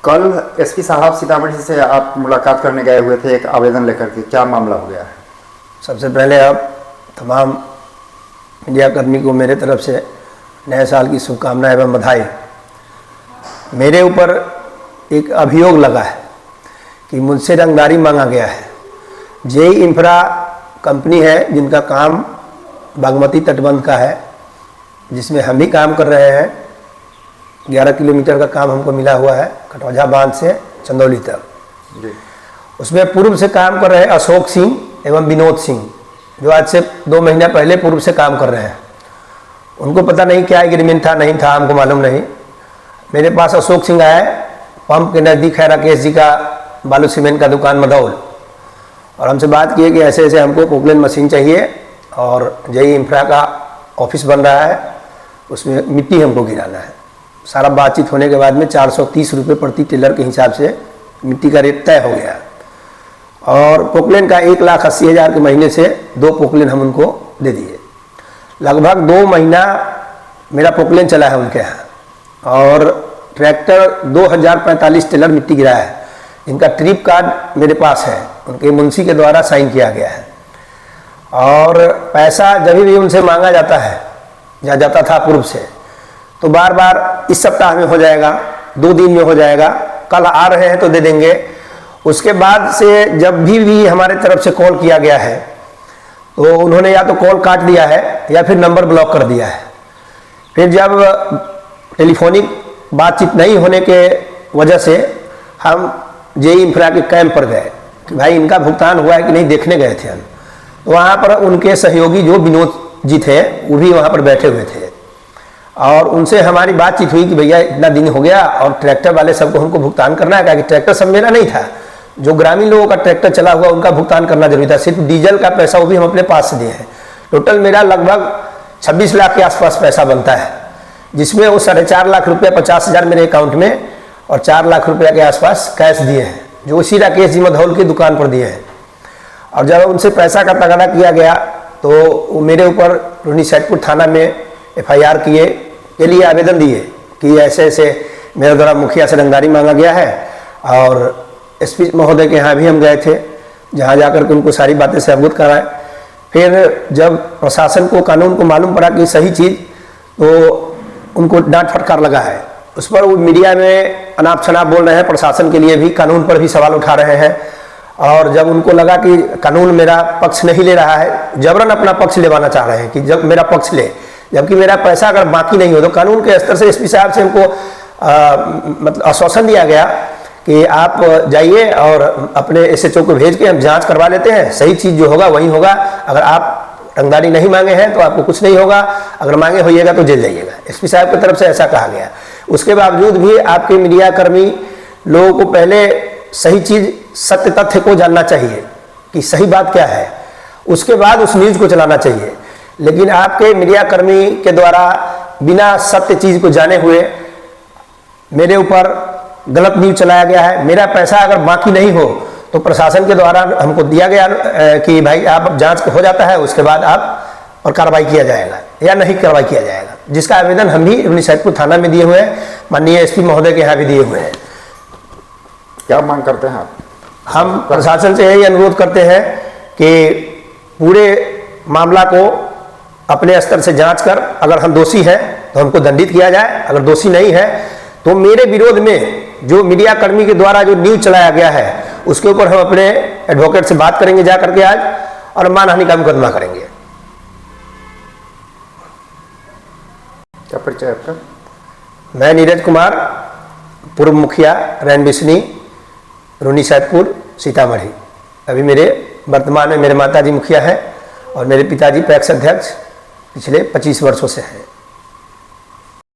कल एसपी साहब सीतामढ़ी से आप मुलाकात करने गए हुए थे एक आवेदन लेकर के, क्या मामला हो गया है? सबसे पहले आप तमाम मीडिया कर्मी को मेरे तरफ से नए साल की शुभकामनाएं एवं बधाई। मेरे ऊपर एक अभियोग लगा है कि मुझसे रंगदारी मांगा गया है। जेई इंफ्रा कंपनी है जिनका काम बागमती तटबंध का है, जिसमें हम भी काम कर रहे हैं। 11 किलोमीटर का काम हमको मिला हुआ है कटौझा बांध से चंदौली तक जी। उसमें पूर्व से काम कर रहे अशोक सिंह एवं विनोद सिंह, जो आज से 2 महीना पहले पूर्व से काम कर रहे हैं। उनको पता नहीं क्या एग्रीमेंट था, नहीं था, हमको मालूम नहीं। मेरे पास अशोक सिंह आए, पंप के नज़दीक है राकेश जी का बालू सीमेंट का दुकान मदौल, और हमसे बात किए कि ऐसे ऐसे हमको पोकलेन मशीन चाहिए और जेई इंफ्रा का ऑफिस बन रहा है, उसमें मिट्टी हमको गिराना है। सारा बातचीत होने के बाद में 430 रुपये प्रति टेलर के हिसाब से मिट्टी का रेट तय हो गया, और पोकलेन का 1,80,000 के महीने से 2 पोकलेन हम उनको दे दिए। लगभग 2 महीना मेरा पोकलेन चला है उनके यहाँ, और ट्रैक्टर 2045 टेलर मिट्टी गिराया है। इनका ट्रिप कार्ड मेरे पास है, उनके मुंशी के द्वारा साइन किया गया है। और पैसा जब भी उनसे मांगा जाता है या जाता था पूर्व से, तो बार बार इस सप्ताह में हो जाएगा, 2 दिन में हो जाएगा, कल आ रहे हैं तो दे देंगे। उसके बाद से जब भी हमारे तरफ से कॉल किया गया है तो उन्होंने या तो कॉल काट दिया है या फिर नंबर ब्लॉक कर दिया है। फिर जब टेलीफोनिक बातचीत नहीं होने के वजह से हम जेई इंफ्रा के कैंप पर गए कि भाई इनका भुगतान हुआ है कि नहीं, देखने गए थे हम। तो वहाँ पर उनके सहयोगी जो विनोद जी थे वो भी वहाँ पर बैठे हुए थे, और उनसे हमारी बातचीत हुई कि भैया इतना दिन हो गया और ट्रैक्टर वाले सबको हमको भुगतान करना है, कि ट्रैक्टर सब मेरा नहीं था, जो ग्रामीण लोगों का ट्रैक्टर चला हुआ उनका भुगतान करना जरूरी था। सिर्फ डीजल का पैसा वो भी हम अपने पास से दिए हैं। टोटल मेरा लगभग 26 लाख के आसपास पैसा बनता है, जिसमें वो 4.5 लाख रुपया 50,000 मेरे अकाउंट में और 4 लाख रुपया के आसपास कैश दिए हैं, जो उसी राकेश जी मधौल की दुकान पर दिए हैं। और जब उनसे पैसा का तगड़ा किया गया तो वो मेरे ऊपर रूनी सैदपुर थाना में FIR के लिए आवेदन दिए कि ऐसे ऐसे मेरे द्वारा मुखिया से रंगदारी मांगा गया है। और एसपी महोदय के यहाँ भी हम गए थे, जहाँ जाकर के उनको सारी बातें से अवगत कराए। फिर जब प्रशासन को, कानून को मालूम पड़ा कि सही चीज़, तो उनको डांट फटकार लगा है। उस पर वो मीडिया में अनाप शनाप बोल रहे हैं, प्रशासन के लिए भी, कानून पर भी सवाल उठा रहे हैं। और जब उनको लगा कि कानून मेरा पक्ष नहीं ले रहा है, जबरन अपना पक्ष लेवाना चाह रहे हैं कि जब मेरा पक्ष ले, जबकि मेरा पैसा अगर बाकी नहीं हो, तो कानून के स्तर से एसपी साहब से हमको मतलब आश्वासन दिया गया कि आप जाइए और अपने SHO को भेज के हम जांच करवा लेते हैं, सही चीज़ जो होगा वही होगा। अगर आप रंगदारी नहीं मांगे हैं तो आपको कुछ नहीं होगा, अगर मांगे होइएगा तो जेल जाइएगा। एसपी साहब की तरफ से ऐसा कहा गया। उसके बावजूद भी आपके मीडिया कर्मी लोगों को पहले सही चीज़, सत्य तथ्य को जानना चाहिए कि सही बात क्या है, उसके बाद उस न्यूज़ को चलाना चाहिए। लेकिन आपके मीडिया कर्मी के द्वारा बिना सत्य चीज़ को जाने हुए मेरे ऊपर गलत न्यूज़ चलाया गया है। मेरा पैसा अगर बाकी नहीं हो तो प्रशासन के द्वारा हमको दिया गया कि भाई आप जांच हो जाता है, उसके बाद आप और कार्रवाई किया जाएगा या नहीं कार्रवाई किया जाएगा, जिसका आवेदन हम भी रूनी सैदपुर थाना में दिए हुए हैं, माननीय एसपी महोदय के यहाँ भी दिए हुए हैं। क्या मांग करते हैं आप? हम प्रशासन से यही अनुरोध करते हैं कि पूरे मामला को अपने स्तर से जांच कर, अगर हम दोषी हैं तो हमको दंडित किया जाए, अगर दोषी नहीं है तो मेरे विरोध में जो मीडिया कर्मी के द्वारा जो न्यूज़ चलाया गया है उसके ऊपर हम अपने एडवोकेट से बात करेंगे जा करके आज, और मानहानि का मुकदमा करेंगे। क्या परिचय आपका? मैं नीरज कुमार, पूर्व मुखिया रैन बिस्नी, रूनी सैदपुर, सीतामढ़ी। अभी मेरे वर्तमान में मेरे माताजी मुखिया हैं और मेरे पिताजी पैक्स अध्यक्ष पिछले 25 वर्षों से हैं।